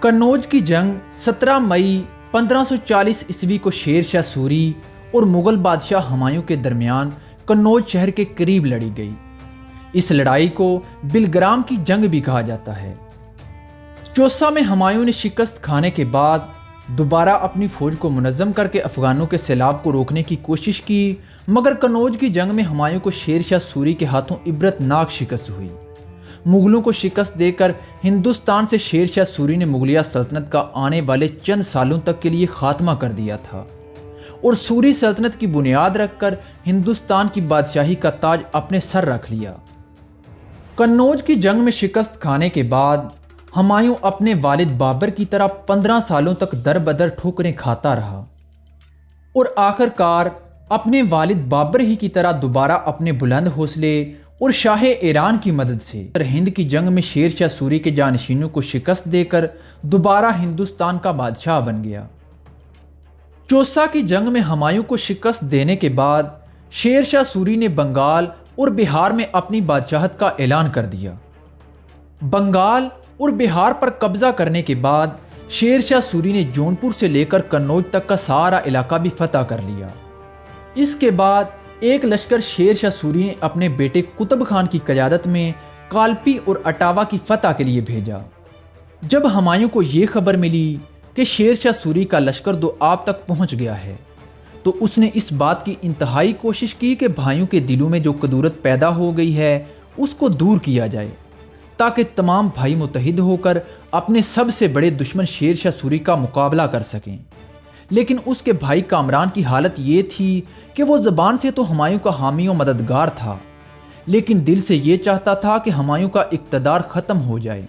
कन्नौज की जंग 17 मई 1540 ईस्वी को शेर शाह सूरी और मुगल बादशाह हुमायूं के दरमियान कन्नौज शहर के करीब लड़ी गई। इस लड़ाई को बिलग्राम की जंग भी कहा जाता है। चौसा में हुमायूं ने शिकस्त खाने के बाद दोबारा अपनी फौज को मुनज़्ज़म करके अफगानों के सैलाब को रोकने की कोशिश की, मगर कन्नौज की जंग में हुमायूं को शेर शाह सूरी के हाथों इबरतनाक शिकस्त हुई। मुगलों को शिकस्त देकर हिंदुस्तान से शेर शाह सूरी ने मुगलिया सल्तनत का आने वाले चंद सालों तक के लिए खात्मा कर दिया था और सूरी सल्तनत की बुनियाद रखकर हिंदुस्तान की बादशाही का ताज अपने सर रख लिया। कन्नौज की जंग में शिकस्त खाने के बाद हुमायूं अपने वालिद बाबर की तरह 15 सालों तक दर बदर ठोकरें खाता रहा और आखिरकार अपने वालिद बाबर ही की तरह दोबारा अपने बुलंद हौसले और शाह ईरान की मदद से हिंद की जंग में शेर शाह सूरी के जानशीनों को शिकस्त देकर दोबारा हिंदुस्तान का बादशाह बन गया। चौसा की जंग में हुमायूं को शिकस्त देने के बाद शेर शाह सूरी ने बंगाल और बिहार में अपनी बादशाहत का ऐलान कर दिया। बंगाल और बिहार पर कब्जा करने के बाद शेर शाह सूरी ने जौनपुर से लेकर कन्नौज तक का सारा इलाका भी फतह कर लिया। इसके बाद एक लश्कर शेर शाह सूरी ने अपने बेटे कुतुब खान की क़यादत में कालपी और अटावा की फतह के लिए भेजा। जब हुमायूं को ये खबर मिली कि शेर शाह सूरी का लश्कर दोआब तक पहुंच गया है, तो उसने इस बात की इंतहाई कोशिश की कि भाइयों के दिलों में जो कदूरत पैदा हो गई है उसको दूर किया जाए, ताकि तमाम भाई मुत्तहिद होकर अपने सबसे बड़े दुश्मन शेर शाह सूरी का मुकाबला कर सकें। लेकिन उसके भाई कामरान की हालत ये थी कि वो ज़बान से तो हुमायूं का हामी और मददगार था, लेकिन दिल से ये चाहता था कि हुमायूं का इक़्तिदार ख़त्म हो जाए।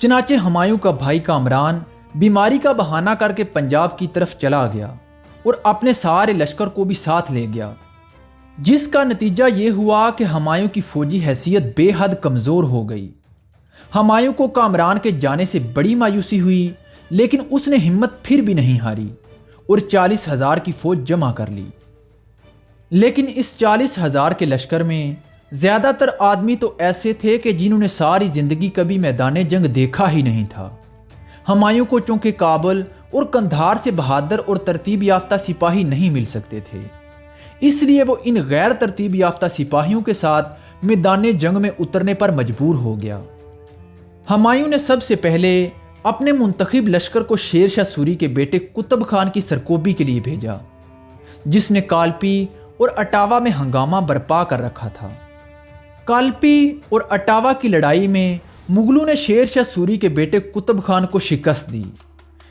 चनाचे हुमायूं का भाई कामरान बीमारी का बहाना करके पंजाब की तरफ चला गया और अपने सारे लश्कर को भी साथ ले गया, जिसका नतीजा ये हुआ कि हुमायूं की फौजी हैसियत बेहद कमज़ोर हो गई। हुमायूं को कामरान के जाने से बड़ी मायूसी हुई, लेकिन उसने हिम्मत फिर भी नहीं हारी और 40,000 की फौज जमा कर ली। लेकिन इस 40,000 के लश्कर में ज़्यादातर आदमी तो ऐसे थे कि जिन्होंने सारी ज़िंदगी कभी मैदान जंग देखा ही नहीं था। हुमायूं को चूंकि काबुल और कंधार से बहादुर और तरतीब याफ्ता सिपाही नहीं मिल सकते थे, इसलिए वो इन गैर तरतीब याफ्ता सिपाहियों के साथ मैदान जंग में उतरने पर मजबूर हो गया। हुमायूं ने सबसे पहले अपने मुंतखब लश्कर को शेर शाह सूरी के बेटे कुतुब खान की सरकोबी के लिए भेजा, जिसने कालपी और अटावा में हंगामा बर्पा कर रखा था। कालपी और अटावा की लड़ाई में मुगलों ने शेर शाह सूरी के बेटे कुतुब खान को शिकस्त दी।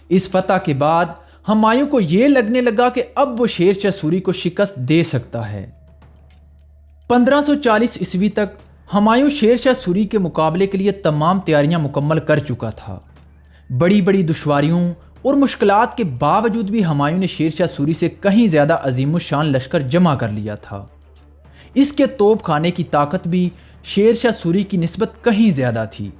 इस फतह के बाद हुमायूं को यह लगने लगा कि अब वो शेर शाह सूरी को शिकस्त दे सकता है। 1540 ईस्वी तक हुमायूं शेर शाह सूरी के मुकाबले के लिए तमाम तैयारियां मुकम्मल कर चुका था। बड़ी बड़ी दुश्वारियों और मुश्किलात के बावजूद भी हुमायूं ने शेर शाह सूरी से कहीं ज़्यादा अजीमुशान लश्कर जमा कर लिया था। इसके तोप खाने की ताकत भी शेर शाह सूरी की निस्बत कहीं ज़्यादा थी।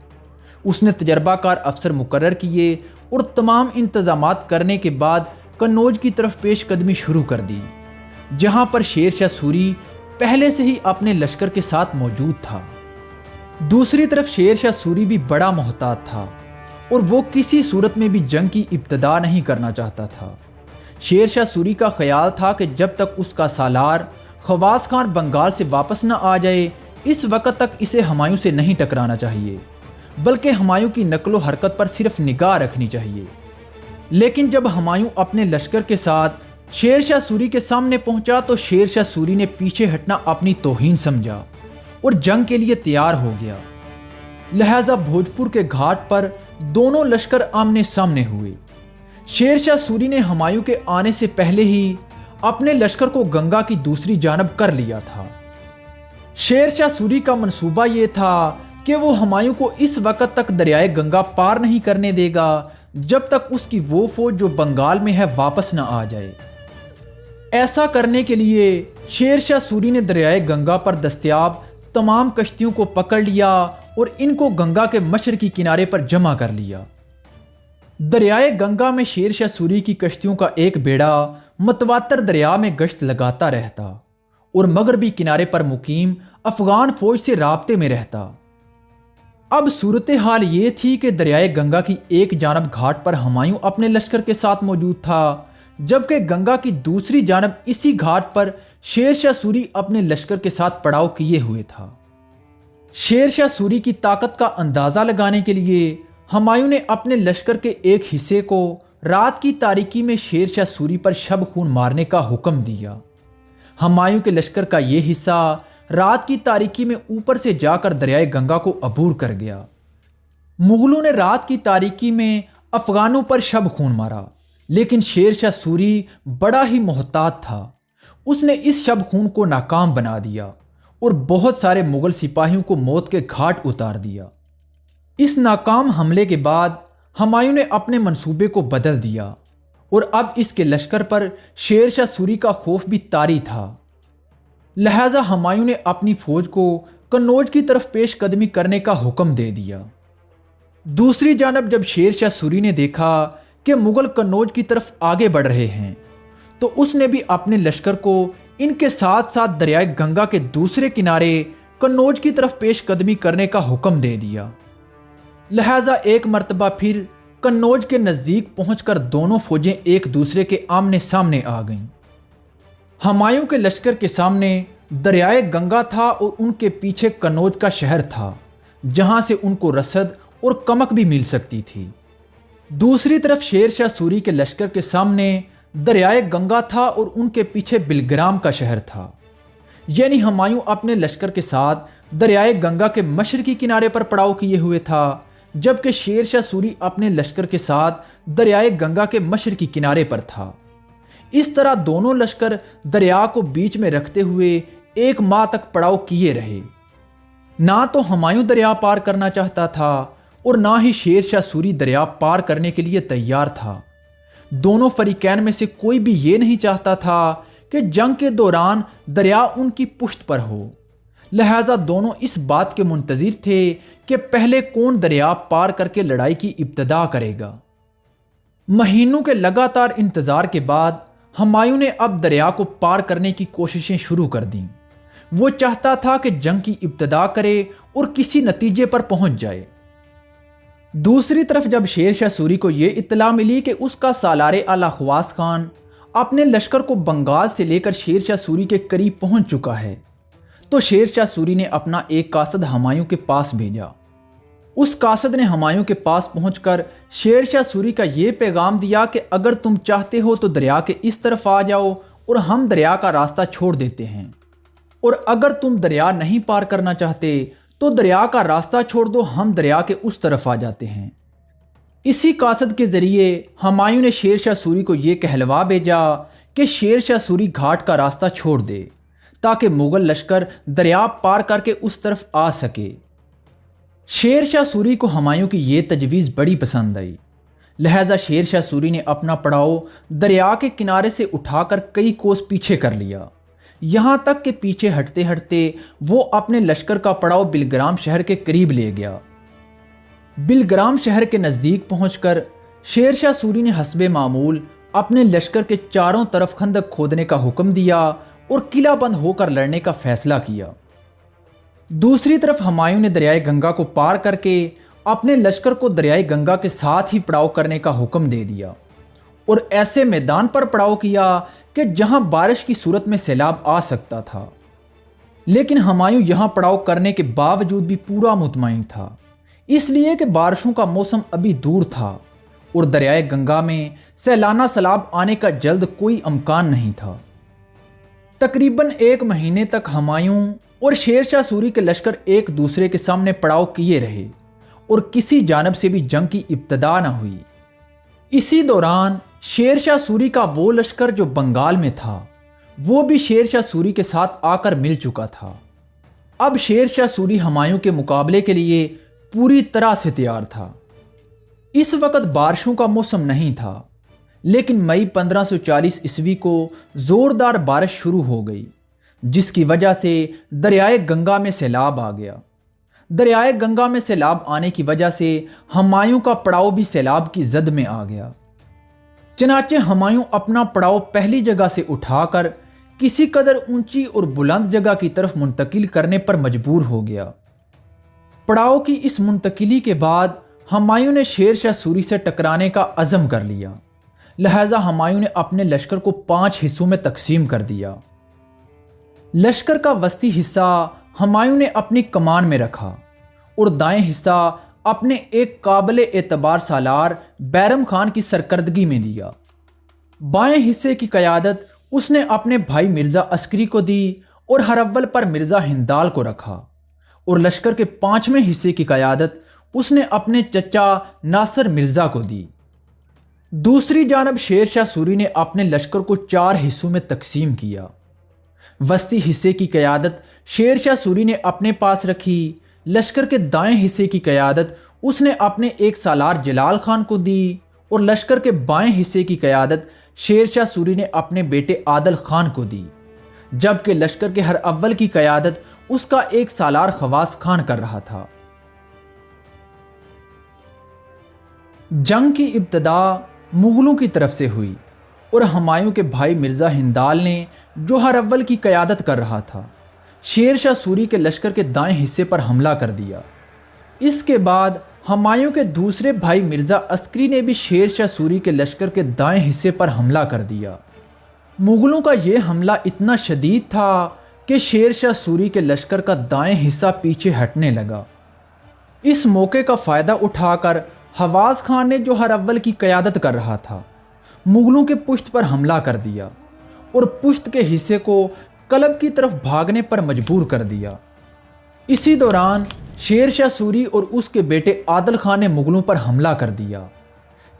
उसने तजर्बाकार अफसर मुकर्रर किए और तमाम इंतज़ामात करने के बाद कन्नौज की तरफ पेशकदमी शुरू कर दी, जहां पर शेर शाह सूरी पहले से ही अपने लश्कर के साथ मौजूद था। दूसरी तरफ शेर शाह सूरी भी बड़ा मोहतात था और वो किसी सूरत में भी जंग की इब्तिदा नहीं करना चाहता था। शेर शाह सूरी का ख्याल था कि जब तक उसका सालार खवास खान बंगाल से वापस न आ जाए, इस वक्त तक इसे हुमायूं से नहीं टकराना चाहिए, बल्कि हुमायूं की नकलो हरकत पर सिर्फ निगाह रखनी चाहिए। लेकिन जब हुमायूं अपने लश्कर के साथ शेर शाह सूरी के सामने पहुंचा, तो शेर शाह सूरी ने पीछे हटना अपनी तौहीन समझा और जंग के लिए तैयार हो गया। लिहाजा भोजपुर के घाट पर दोनों लश्कर आमने सामने हुए। शेर शाह सूरी ने हुमायूं के आने से पहले ही अपने लश्कर को गंगा की दूसरी जानब कर लिया था। शेर शाह सूरी का मंसूबा ये था कि वो हुमायूं को इस वक्त तक दरियाए गंगा पार नहीं करने देगा जब तक उसकी वो फौज जो बंगाल में है वापस न आ जाए। ऐसा करने के लिए शेर शाह सूरी ने दरियाए गंगा पर दस्तयाब तमाम कश्तियों को पकड़ लिया और इनको गंगा के मशरकी किनारे पर जमा कर लिया। दरियाए गंगा में शेर शाह सूरी की कश्तियों का एक बेड़ा मतवातर दरिया में गश्त लगाता रहता और मगरबी किनारे पर मुकीम अफगान फौज से राब्ते में रहता। अब सूरत हाल ये थी कि दरियाए गंगा की एक जानब घाट पर हुमायूं अपने लश्कर के साथ मौजूद था, जबकि गंगा की दूसरी जानब इसी घाट पर शेर शाह सूरी अपने लश्कर के साथ पड़ाव किए हुए था। शेर शाह सूरी की ताकत का अंदाज़ा लगाने के लिए हुमायूं ने अपने लश्कर के एक हिस्से को रात की तारीकी में शेर शाह सूरी पर शब खून मारने का हुक्म दिया। हुमायूं के लश्कर का यह हिस्सा रात की तारीकी में ऊपर से जाकर दरियाए गंगा को अबूर कर गया। मुगलों ने रात की तारीकी में अफगानों पर शब खून मारा, लेकिन शेर शाह सूरी बड़ा ही मोहतात था। उसने इस शब खून को नाकाम बना दिया और बहुत सारे मुगल सिपाहियों को मौत के घाट उतार दिया। इस नाकाम हमले के बाद हुमायूं ने अपने मंसूबे को बदल दिया और अब इसके लश्कर पर शेर शाह सूरी का खौफ भी तारी था। लिहाजा हुमायूं ने अपनी फौज को कन्नौज की तरफ पेश कदमी करने का हुक्म दे दिया। दूसरी जानब जब शेर शाह सूरी ने देखा कि मुगल कन्नौज की तरफ आगे बढ़ रहे हैं, तो उसने भी अपने लश्कर को इनके साथ साथ दरियाए गंगा के दूसरे किनारे कन्नौज की तरफ पेश कदमी करने का हुक्म दे दिया। लिहाजा एक मर्तबा फिर कन्नौज के नज़दीक पहुंचकर दोनों फौजें एक दूसरे के आमने सामने आ गईं। हुमायूं के लश्कर के सामने दरियाए गंगा था और उनके पीछे कन्नौज का शहर था, जहां से उनको रसद और कमक भी मिल सकती थी। दूसरी तरफ शेर शाह सूरी के लश्कर के सामने दरियाए गंगा था और उनके पीछे बिलग्राम का शहर था। यानी हुमायूं अपने लश्कर के साथ दरियाए गंगा के मशरकी किनारे पर पड़ाव किए हुए था, जबकि शेर शाह सूरी अपने लश्कर के साथ दरियाए गंगा के मशरकी किनारे पर था। इस तरह दोनों लश्कर दरिया को बीच में रखते हुए एक माह तक पड़ाव किए रहे। ना तो हुमायूं दरिया पार करना चाहता था और ना ही शेर शाह सूरी दरिया पार करने के लिए तैयार था। दोनों फरीकैन में से कोई भी ये नहीं चाहता था कि जंग के दौरान दरिया उनकी पुश्त पर हो। लिहाजा दोनों इस बात के मुंतज़िर थे कि पहले कौन दरिया पार करके लड़ाई की इब्तिदा करेगा। महीनों के लगातार इंतज़ार के बाद हुमायूं ने अब दरिया को पार करने की कोशिशें शुरू कर दीं। वो चाहता था कि जंग की इब्तिदा करे और किसी नतीजे पर पहुंच जाए। दूसरी तरफ जब शेर शाह सूरी को यह इत्तला मिली कि उसका सालारे आला ख्वास खान अपने लश्कर को बंगाल से लेकर शेर शाह सूरी के करीब पहुंच चुका है, तो शेर शाह सूरी ने अपना एक कासद हुमायूं के पास भेजा। उस कासद ने हुमायूं के पास पहुंचकर शेर शाह सूरी का ये पैगाम दिया कि अगर तुम चाहते हो तो दरिया के इस तरफ आ जाओ और हम दरिया का रास्ता छोड़ देते हैं, और अगर तुम दरिया नहीं पार करना चाहते तो दरिया का रास्ता छोड़ दो, हम दरिया के उस तरफ आ जाते हैं। इसी कासद के ज़रिए हुमायूं ने शेर शाह सूरी को ये कहलवा भेजा कि शेर शाह सूरी घाट का रास्ता छोड़ दे, ताकि मुग़ल लश्कर दरिया पार करके उस तरफ आ सके। शेर शाह सूरी को हुमायूं की ये तजवीज़ बड़ी पसंद आई। लिहाजा शेर शाह सूरी ने अपना पड़ाव दरिया के किनारे से उठाकर कई कोस पीछे कर लिया, यहाँ तक कि पीछे हटते हटते वो अपने लश्कर का पड़ाव बिलग्राम शहर के करीब ले गया। बिलग्राम शहर के नज़दीक पहुंचकर शेर शाह सूरी ने हस्बे मामूल अपने लश्कर के चारों तरफ खंदक खोदने का हुक्म दिया और किला बंद होकर लड़ने का फैसला किया। दूसरी तरफ हुमायूं ने दरियाए गंगा को पार करके अपने लश्कर को दरियाए गंगा के साथ ही पड़ाव करने का हुक्म दे दिया और ऐसे मैदान पर पड़ाव किया कि जहां बारिश की सूरत में सैलाब आ सकता था। लेकिन हुमायूं यहां पड़ाव करने के बावजूद भी पूरा मुतमईन था, इसलिए कि बारिशों का मौसम अभी दूर था और दरियाए गंगा में सैलाना सैलाब आने का जल्द कोई इम्कान नहीं था। तकरीबन एक महीने तक हुमायूं और शेर शाह सूरी के लश्कर एक दूसरे के सामने पड़ाव किए रहे और किसी जानब से भी जंग की इब्तिदा न हुई। इसी दौरान शेर शाह सूरी का वो लश्कर जो बंगाल में था, वो भी शेर शाह सूरी के साथ आकर मिल चुका था। अब शेर शाह सूरी हुमायूं के मुकाबले के लिए पूरी तरह से तैयार था। इस वक्त बारिशों का मौसम नहीं था, लेकिन मई 1540 ईस्वी को ज़ोरदार बारिश शुरू हो गई, जिसकी वजह से दरियाए गंगा में सैलाब आ गया। दरियाए गंगा में सैलाब आने की वजह से हुमायूं का पड़ाव भी सैलाब की जद में आ गया। चनाचे हुमायूं अपना पड़ाव पहली जगह से उठाकर किसी कदर ऊंची और बुलंद जगह की तरफ मुंतकिल करने पर मजबूर हो गया। پڑاؤ کی اس منتقلی کے بعد ہمایوں نے شیر شاہ سوری سے ٹکرانے کا عزم کر لیا، لہذا ہمایوں نے اپنے لشکر کو 5 حصوں میں تقسیم کر دیا۔ لشکر کا وسطی حصہ ہمایوں نے اپنی کمان میں رکھا اور دائیں حصہ اپنے ایک قابل اعتبار سالار بیرم خان کی سرکردگی میں دیا۔ بائیں حصے کی قیادت اس نے اپنے بھائی مرزا عسکری کو دی اور ہرول پر مرزا ہندال کو رکھا، اور لشکر کے 5ویں حصے کی قیادت اس نے اپنے چچا ناصر مرزا کو دی۔ دوسری جانب شیر شاہ سوری نے اپنے لشکر کو 4 حصوں میں تقسیم کیا۔ وسطی حصے کی قیادت شیر شاہ سوری نے اپنے پاس رکھی، لشکر کے دائیں حصے کی قیادت اس نے اپنے ایک سالار جلال خان کو دی، اور لشکر کے بائیں حصے کی قیادت شیر شاہ سوری نے اپنے بیٹے عادل خان کو دی، جبکہ لشکر کے ہر اول کی قیادت اس کا ایک سالار خواص خان کر رہا تھا۔ جنگ کی ابتدا مغلوں کی طرف سے ہوئی اور ہمایوں کے بھائی مرزا ہندال نے، جو ہر اول کی قیادت کر رہا تھا، شیر شاہ سوری کے لشکر کے دائیں حصے پر حملہ کر دیا۔ اس کے بعد ہمایوں کے دوسرے بھائی مرزا عسکری نے بھی شیر شاہ سوری کے لشکر کے دائیں حصے پر حملہ کر دیا۔ مغلوں کا یہ حملہ اتنا شدید تھا کہ شیر شاہ سوری کے لشکر کا دائیں حصہ پیچھے ہٹنے لگا۔ اس موقع کا فائدہ اٹھا کر حواس خان نے، جو ہر اول کی قیادت کر رہا تھا، مغلوں کے پشت پر حملہ کر دیا اور پشت کے حصے کو قلب کی طرف بھاگنے پر مجبور کر دیا۔ اسی دوران شیر شاہ سوری اور اس کے بیٹے عادل خان نے مغلوں پر حملہ کر دیا،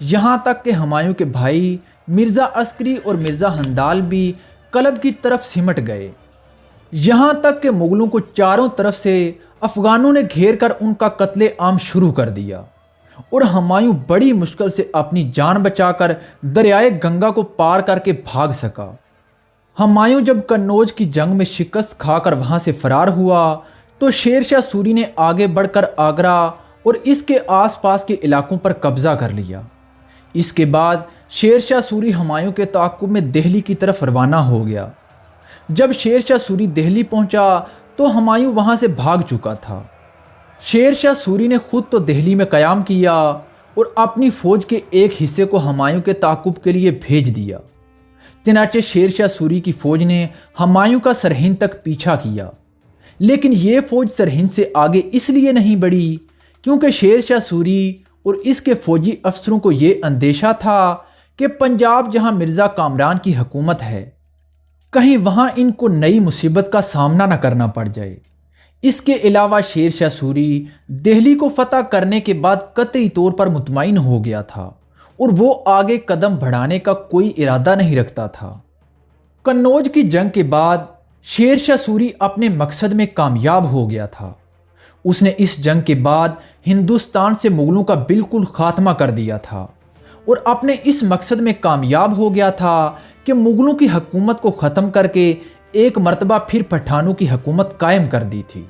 یہاں تک کہ ہمایوں کے بھائی مرزا عسکری اور مرزا ہندال بھی قلب کی طرف سمٹ گئے، یہاں تک کہ مغلوں کو چاروں طرف سے افغانوں نے گھیر کر ان کا قتل عام شروع کر دیا، اور ہمایوں بڑی مشکل سے اپنی جان بچا کر دریائے گنگا کو پار کر کے بھاگ سکا۔ ہمایوں جب قنوج کی جنگ میں شکست کھا کر وہاں سے فرار ہوا تو شیر شاہ سوری نے آگے بڑھ کر آگرہ اور اس کے آس پاس کے علاقوں پر قبضہ کر لیا۔ اس کے بعد شیر شاہ سوری ہمایوں کے تعاقب میں دہلی کی طرف روانہ ہو گیا۔ جب شیر شاہ سوری دہلی پہنچا تو ہمایوں وہاں سے بھاگ چکا تھا۔ شیر شاہ سوری نے خود تو دہلی میں قیام کیا اور اپنی فوج کے ایک حصے کو ہمایوں کے تعاقب کے لیے بھیج دیا۔ چنانچہ شیر شاہ سوری کی فوج نے ہمایوں کا سرہند تک پیچھا کیا، لیکن یہ فوج سرہند سے آگے اس لیے نہیں بڑھی کیونکہ شیر شاہ سوری اور اس کے فوجی افسروں کو یہ اندیشہ تھا کہ پنجاب جہاں مرزا کامران کی حکومت ہے، کہیں وہاں ان کو نئی مصیبت کا سامنا نہ کرنا پڑ جائے۔ اس کے علاوہ شیر شاہ سوری دہلی کو فتح کرنے کے بعد قطعی طور پر مطمئن ہو گیا تھا اور وہ آگے قدم بڑھانے کا کوئی ارادہ نہیں رکھتا تھا۔ قنوج کی جنگ کے بعد شیر شاہ سوری اپنے مقصد میں کامیاب ہو گیا تھا۔ اس نے اس جنگ کے بعد ہندوستان سے مغلوں کا بالکل خاتمہ کر دیا تھا اور اپنے اس مقصد میں کامیاب ہو گیا تھا کہ مغلوں کی حکومت کو ختم کر کے ایک مرتبہ پھر پٹھانوں کی حکومت قائم کر دی تھی۔